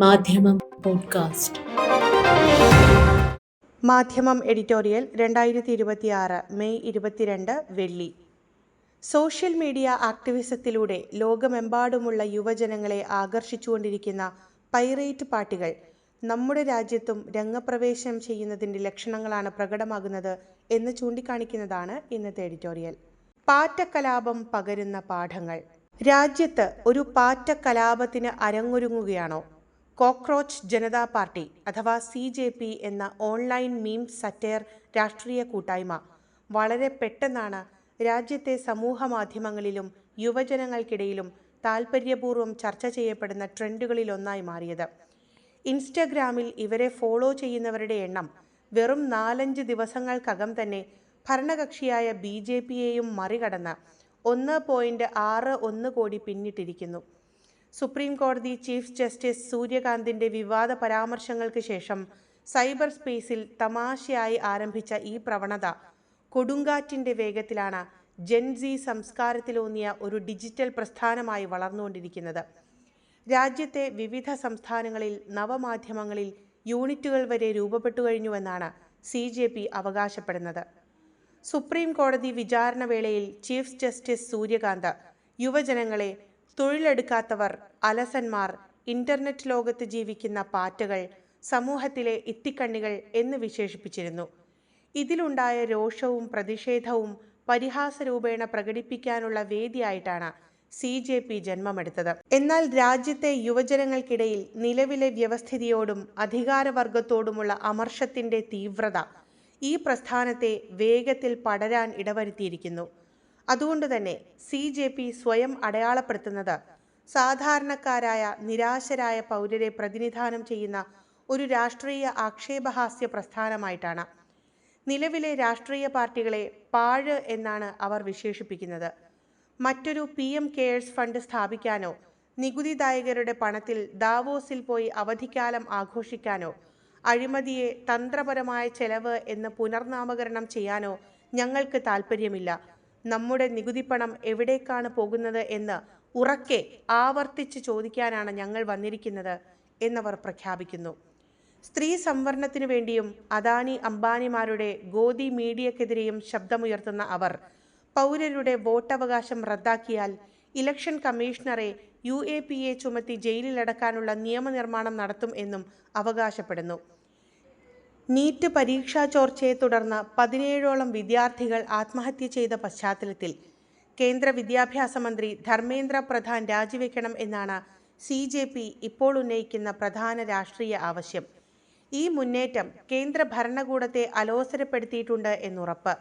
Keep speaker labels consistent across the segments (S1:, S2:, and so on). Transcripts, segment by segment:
S1: മാധ്യമം പോഡ്കാസ്റ്റ്.
S2: മാധ്യമം editorial 2026 May 22 വെള്ളി. സോഷ്യൽ മീഡിയ ആക്ടിവിസത്തിലൂടെ ലോകമെമ്പാടുമുള്ള യുവജനങ്ങളെ ആകർഷിച്ചുകൊണ്ടിരിക്കുന്ന പൈറേറ്റ് പാർട്ടികൾ നമ്മുടെ രാജ്യത്തും രംഗപ്രവേശനം ചെയ്യുന്നതിൻ്റെ ലക്ഷണങ്ങളാണ് പ്രകടമാകുന്നത് എന്ന് ചൂണ്ടിക്കാണിക്കുന്നതാണ് ഇന്നത്തെ എഡിറ്റോറിയൽ. പാറ്റക്കലാപം പകരുന്ന പാഠങ്ങൾ. രാജ്യത്ത് ഒരു പാറ്റക്കലാപത്തിന് അരങ്ങൊരുങ്ങുകയാണോ? കോക്രോച്ച് ജനതാ പാർട്ടി അഥവാ CJP എന്ന ഓൺലൈൻ മീം സറ്റയർ രാഷ്ട്രീയ കൂട്ടായ്മ വളരെ പെട്ടെന്നാണ് രാജ്യത്തെ സമൂഹ മാധ്യമങ്ങളിലും യുവജനങ്ങൾക്കിടയിലും താൽപ്പര്യപൂർവ്വം ചർച്ച ചെയ്യപ്പെടുന്ന ട്രെൻഡുകളിലൊന്നായി മാറിയത്. ഇൻസ്റ്റഗ്രാമിൽ ഇവരെ ഫോളോ ചെയ്യുന്നവരുടെ എണ്ണം വെറും 4-5 ദിവസങ്ങൾക്കകം തന്നെ ഭരണകക്ഷിയായ BJPയെയും മറികടന്ന് 1.61 കോടി പിന്നിട്ടിരിക്കുന്നു. സുപ്രീം കോടതി ചീഫ് ജസ്റ്റിസ് സൂര്യകാന്തിൻ്റെ വിവാദ പരാമർശങ്ങൾക്ക് ശേഷം സൈബർ സ്പേസിൽ തമാശയായി ആരംഭിച്ച ഈ പ്രവണത കൊടുങ്കാറ്റിൻ്റെ വേഗത്തിലാണ് ജെൻസി സംസ്കാരത്തിലൂന്നിയ ഒരു ഡിജിറ്റൽ പ്രസ്ഥാനമായി വളർന്നുകൊണ്ടിരിക്കുന്നത്. രാജ്യത്തെ വിവിധ സംസ്ഥാനങ്ങളിൽ നവമാധ്യമങ്ങളിൽ യൂണിറ്റുകൾ വരെ രൂപപ്പെട്ടു കഴിഞ്ഞുവെന്നാണ് CJP അവകാശപ്പെടുന്നത്. സുപ്രീം കോടതി വിചാരണ വേളയിൽ ചീഫ് ജസ്റ്റിസ് സൂര്യകാന്ത് യുവജനങ്ങളെ തൊഴിലെടുക്കാത്തവർ, അലസന്മാർ, ഇന്റർനെറ്റ് ലോകത്ത് ജീവിക്കുന്ന പാറ്റകൾ, സമൂഹത്തിലെ ഇത്തിക്കണ്ണികൾ എന്ന് വിശേഷിപ്പിച്ചിരുന്നു. ഇതിലുണ്ടായ രോഷവും പ്രതിഷേധവും പരിഹാസരൂപേണ പ്രകടിപ്പിക്കാനുള്ള വേദിയായിട്ടാണ് CJP ജന്മമെടുത്തത്. എന്നാൽ രാജ്യത്തെ യുവജനങ്ങൾക്കിടയിൽ നിലവിലെ വ്യവസ്ഥിതിയോടും അധികാരവർഗത്തോടുമുള്ള അമർഷത്തിൻ്റെ തീവ്രത ഈ പ്രസ്ഥാനത്തെ വേഗത്തിൽ പടരാൻ ഇടവരുത്തിയിരിക്കുന്നു. അതുകൊണ്ടുതന്നെ CJP സ്വയം അടയാളപ്പെടുത്തുന്നത് സാധാരണക്കാരായ നിരാശരായ പൗരരെ പ്രതിനിധാനം ചെയ്യുന്ന ഒരു രാഷ്ട്രീയ ആക്ഷേപഹാസ്യ പ്രസ്ഥാനമായിട്ടാണ്. നിലവിലെ രാഷ്ട്രീയ പാർട്ടികളെ പാഴ് എന്നാണ് അവർ വിശേഷിപ്പിക്കുന്നത്. മറ്റൊരു PM കെയേഴ്സ് ഫണ്ട് സ്ഥാപിക്കാനോ നികുതിദായകരുടെ പണത്തിൽ ദാവോസിൽ പോയി അവധിക്കാലം ആഘോഷിക്കാനോ അഴിമതിയെ തന്ത്രപരമായ ചെലവ് എന്ന് പുനർനാമകരണം ചെയ്യാനോ ഞങ്ങൾക്ക് താൽപ്പര്യമില്ല. നമ്മുടെ നികുതിപ്പണം എവിടേക്കാണ് പോകുന്നത് എന്ന് ഉറക്കെ ആവർത്തിച്ച് ചോദിക്കാനാണ് ഞങ്ങൾ വന്നിരിക്കുന്നത് എന്നവർ പ്രഖ്യാപിക്കുന്നു. സ്ത്രീ സംവരണത്തിനു വേണ്ടിയും അദാനി അംബാനിമാരുടെ ഗോദി മീഡിയക്കെതിരെയും ശബ്ദമുയർത്തുന്ന അവർ പൗരരുടെ വോട്ടവകാശം റദ്ദാക്കിയാൽ ഇലക്ഷൻ കമ്മീഷണറെ UAPA ചുമത്തി ജയിലിലടക്കാനുള്ള നിയമനിർമ്മാണം നടത്തും എന്നും അവകാശപ്പെടുന്നു. നീറ്റ് പരീക്ഷാ ചോർച്ചയെ തുടർന്ന് 17ഓളം വിദ്യാർത്ഥികൾ ആത്മഹത്യ ചെയ്ത പശ്ചാത്തലത്തിൽ കേന്ദ്ര വിദ്യാഭ്യാസ മന്ത്രി ധർമ്മേന്ദ്ര പ്രധാൻ രാജിവെക്കണം എന്നാണ് CJP ഇപ്പോൾ ഉന്നയിക്കുന്ന പ്രധാന രാഷ്ട്രീയ ആവശ്യം. ഈ മുന്നേറ്റം കേന്ദ്ര ഭരണകൂടത്തെ അലോസരപ്പെടുത്തിയിട്ടുണ്ട് എന്നുറപ്പ്.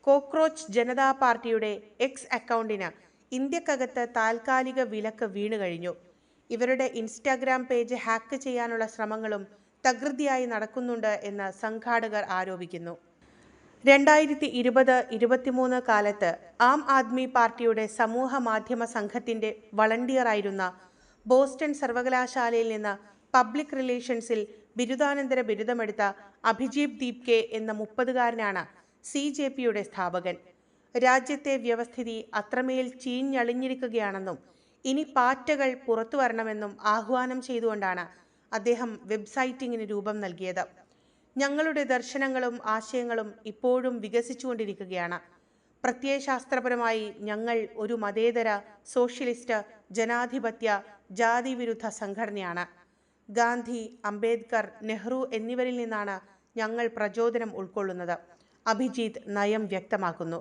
S2: കോക്രോച്ച് ജനതാ പാർട്ടിയുടെ X അക്കൗണ്ടിന് ഇന്ത്യക്കകത്ത് താൽക്കാലിക വിലക്ക് വീണുകഴിഞ്ഞു. ഇവരുടെ ഇൻസ്റ്റാഗ്രാം പേജ് ഹാക്ക് ചെയ്യാനുള്ള ശ്രമങ്ങളും തകൃതിയായി നടക്കുന്നുണ്ട് എന്ന് സംഘാടകർ ആരോപിക്കുന്നു. 2020-23 കാലത്ത് ആം ആദ്മി പാർട്ടിയുടെ സമൂഹ മാധ്യമ സംഘത്തിൻ്റെ വളണ്ടിയറായിരുന്ന ബോസ്റ്റൺ സർവകലാശാലയിൽ നിന്ന് പബ്ലിക് റിലേഷൻസിൽ ബിരുദാനന്തര ബിരുദമെടുത്ത അഭിജീത് ദീപ്കെ എന്ന 30-കാരനാണ് CJPയുടെ സ്ഥാപകൻ. രാജ്യത്തെ വ്യവസ്ഥിതി അത്രമേൽ ചീഞ്ഞളിഞ്ഞിരിക്കുകയാണെന്നും ഇനി പാറ്റകൾ പുറത്തു വരണമെന്നും ആഹ്വാനം ചെയ്തുകൊണ്ടാണ് അദ്ദേഹം വെബ്സൈറ്റിങ്ങിന് രൂപം നൽകിയത്. ഞങ്ങളുടെ ദർശനങ്ങളും ആശയങ്ങളും ഇപ്പോഴും വികസിച്ചുകൊണ്ടിരിക്കുകയാണ്. പ്രത്യയശാസ്ത്രപരമായി ഞങ്ങൾ ഒരു മതേതര, സോഷ്യലിസ്റ്റ്, ജനാധിപത്യ, ജാതിവിരുദ്ധ സംഘടനയാണ്. ഗാന്ധി, അംബേദ്കർ, നെഹ്റു എന്നിവരിൽ നിന്നാണ് ഞങ്ങൾ പ്രചോദനം ഉൾക്കൊള്ളുന്നത്, അഭിജീത് നയം വ്യക്തമാക്കുന്നു.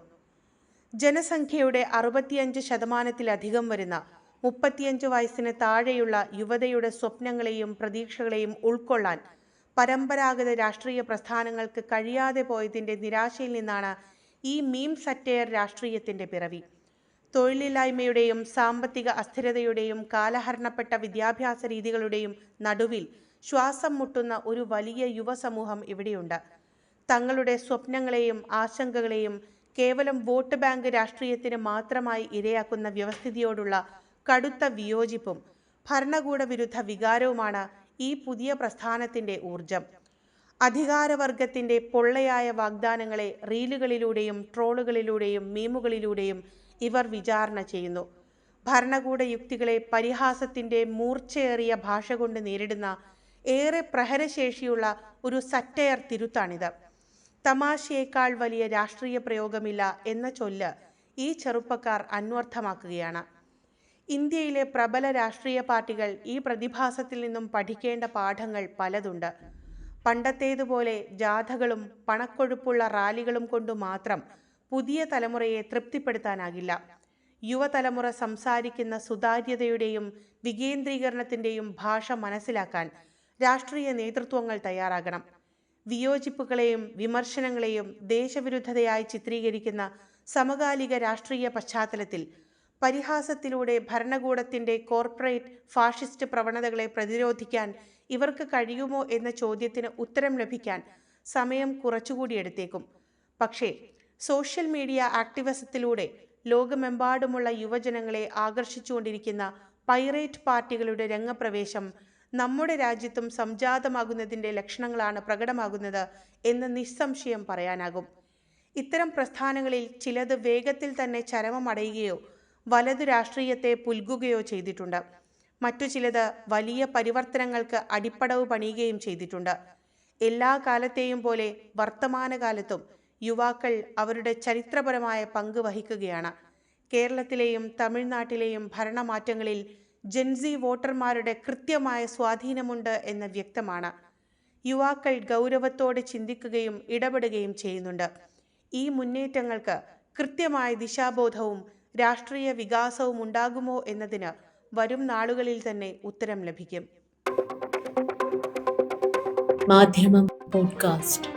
S2: ജനസംഖ്യയുടെ 65% വരുന്ന 35 വയസ്സിന് താഴെയുള്ള യുവതയുടെ സ്വപ്നങ്ങളെയും പ്രതീക്ഷകളെയും ഉൾക്കൊള്ളാൻ പരമ്പരാഗത രാഷ്ട്രീയ പ്രസ്ഥാനങ്ങൾക്ക് കഴിയാതെ പോയതിൻ്റെ നിരാശയിൽ നിന്നാണ് ഈ മീം സറ്റയർ രാഷ്ട്രീയത്തിൻ്റെ പിറവി. തൊഴിലില്ലായ്മയുടെയും സാമ്പത്തിക അസ്ഥിരതയുടെയും കാലഹരണപ്പെട്ട വിദ്യാഭ്യാസ രീതികളുടെയും നടുവിൽ ശ്വാസം മുട്ടുന്ന ഒരു വലിയ യുവസമൂഹം ഇവിടെയുണ്ട്. തങ്ങളുടെ സ്വപ്നങ്ങളെയും ആശങ്കകളെയും കേവലം വോട്ട് ബാങ്ക് രാഷ്ട്രീയത്തിന് മാത്രമായി ഇരയാക്കുന്ന വ്യവസ്ഥിതിയോടുള്ള കടുത്ത വിയോജിപ്പും ഭരണകൂട വിരുദ്ധ വികാരവുമാണ് ഈ പുതിയ പ്രസ്ഥാനത്തിൻ്റെ ഊർജം. അധികാരവർഗത്തിൻ്റെ പൊള്ളയായ വാഗ്ദാനങ്ങളെ റീലുകളിലൂടെയും ട്രോളുകളിലൂടെയും മീമുകളിലൂടെയും ഇവർ വിചാരണ ചെയ്യുന്നു. ഭരണകൂട യുക്തികളെ പരിഹാസത്തിൻ്റെ മൂർച്ചയേറിയ ഭാഷ കൊണ്ട് നേരിടുന്ന ഏറെ പ്രഹരശേഷിയുള്ള ഒരു സറ്റയർ തിരുത്താണിത്. തമാശയേക്കാൾ വലിയ രാഷ്ട്രീയ പ്രയോഗമില്ല എന്ന ചൊല്ല് ഈ ചെറുപ്പക്കാർ അന്വർത്ഥമാക്കുകയാണ്. ഇന്ത്യയിലെ പ്രബല രാഷ്ട്രീയ പാർട്ടികൾ ഈ പ്രതിഭാസത്തിൽ നിന്നും പഠിക്കേണ്ട പാഠങ്ങൾ പലതുണ്ട്. പണ്ടത്തേതുപോലെ ജാഥകളും പണക്കൊഴുപ്പുള്ള റാലികളും കൊണ്ട് മാത്രം പുതിയ തലമുറയെ തൃപ്തിപ്പെടുത്താനാകില്ല. യുവതലമുറ സംസാരിക്കുന്ന സുതാര്യതയുടെയും വികേന്ദ്രീകരണത്തിൻ്റെയും ഭാഷ മനസ്സിലാക്കാൻ രാഷ്ട്രീയ നേതൃത്വങ്ങൾ തയ്യാറാകണം. വിയോജിപ്പുകളെയും വിമർശനങ്ങളെയും ദേശവിരുദ്ധതയായി ചിത്രീകരിക്കുന്ന സമകാലിക രാഷ്ട്രീയ പശ്ചാത്തലത്തിൽ പരിഹാസത്തിലൂടെ ഭരണകൂടത്തിൻ്റെ കോർപ്പറേറ്റ് ഫാഷിസ്റ്റ് പ്രവണതകളെ പ്രതിരോധിക്കാൻ ഇവർക്ക് കഴിയുമോ എന്ന ചോദ്യത്തിന് ഉത്തരം ലഭിക്കാൻ സമയം കുറച്ചുകൂടി എടുത്തേക്കും. പക്ഷേ സോഷ്യൽ മീഡിയ ആക്ടിവിസത്തിലൂടെ ലോകമെമ്പാടുമുള്ള യുവജനങ്ങളെ ആകർഷിച്ചുകൊണ്ടിരിക്കുന്ന പൈറേറ്റ് പാർട്ടികളുടെ രംഗപ്രവേശം നമ്മുടെ രാജ്യത്തും സംജാതമാകുന്നതിൻ്റെ ലക്ഷണങ്ങളാണ് പ്രകടമാകുന്നത് എന്ന് നിസ്സംശയം പറയാനാകും. ഇത്തരം പ്രസ്ഥാനങ്ങളിൽ ചിലത് വേഗത്തിൽ തന്നെ ചരമമടയുകയോ വലതു രാഷ്ട്രീയത്തെ പുൽകുകയോ ചെയ്തിട്ടുണ്ട്. മറ്റു ചിലത് വലിയ പരിവർത്തനങ്ങൾക്ക് അടിപ്പടവ് പണിയുകയും ചെയ്തിട്ടുണ്ട്. എല്ലാ കാലത്തെയും പോലെ വർത്തമാനകാലത്തും യുവാക്കൾ അവരുടെ ചരിത്രപരമായ പങ്ക് വഹിക്കുകയാണ്. കേരളത്തിലെയും തമിഴ്നാട്ടിലെയും ഭരണമാറ്റങ്ങളിൽ ജെൻസി വോട്ടർമാരുടെ കൃത്യമായ സ്വാധീനമുണ്ട് എന്ന് വ്യക്തമാണ്. യുവാക്കൾ ഗൗരവത്തോടെ ചിന്തിക്കുകയും ഇടപെടുകയും ചെയ്യുന്നുണ്ട്. ഈ മുന്നേറ്റങ്ങൾക്ക് കൃത്യമായ ദിശാബോധവും രാഷ്ട്രീയ വികാസവും ഉണ്ടാകുമോ എന്നതിന് വരും നാളുകളിൽ തന്നെ ഉത്തരം ലഭിക്കും.
S1: മാധ്യമം പോഡ്കാസ്റ്റ്.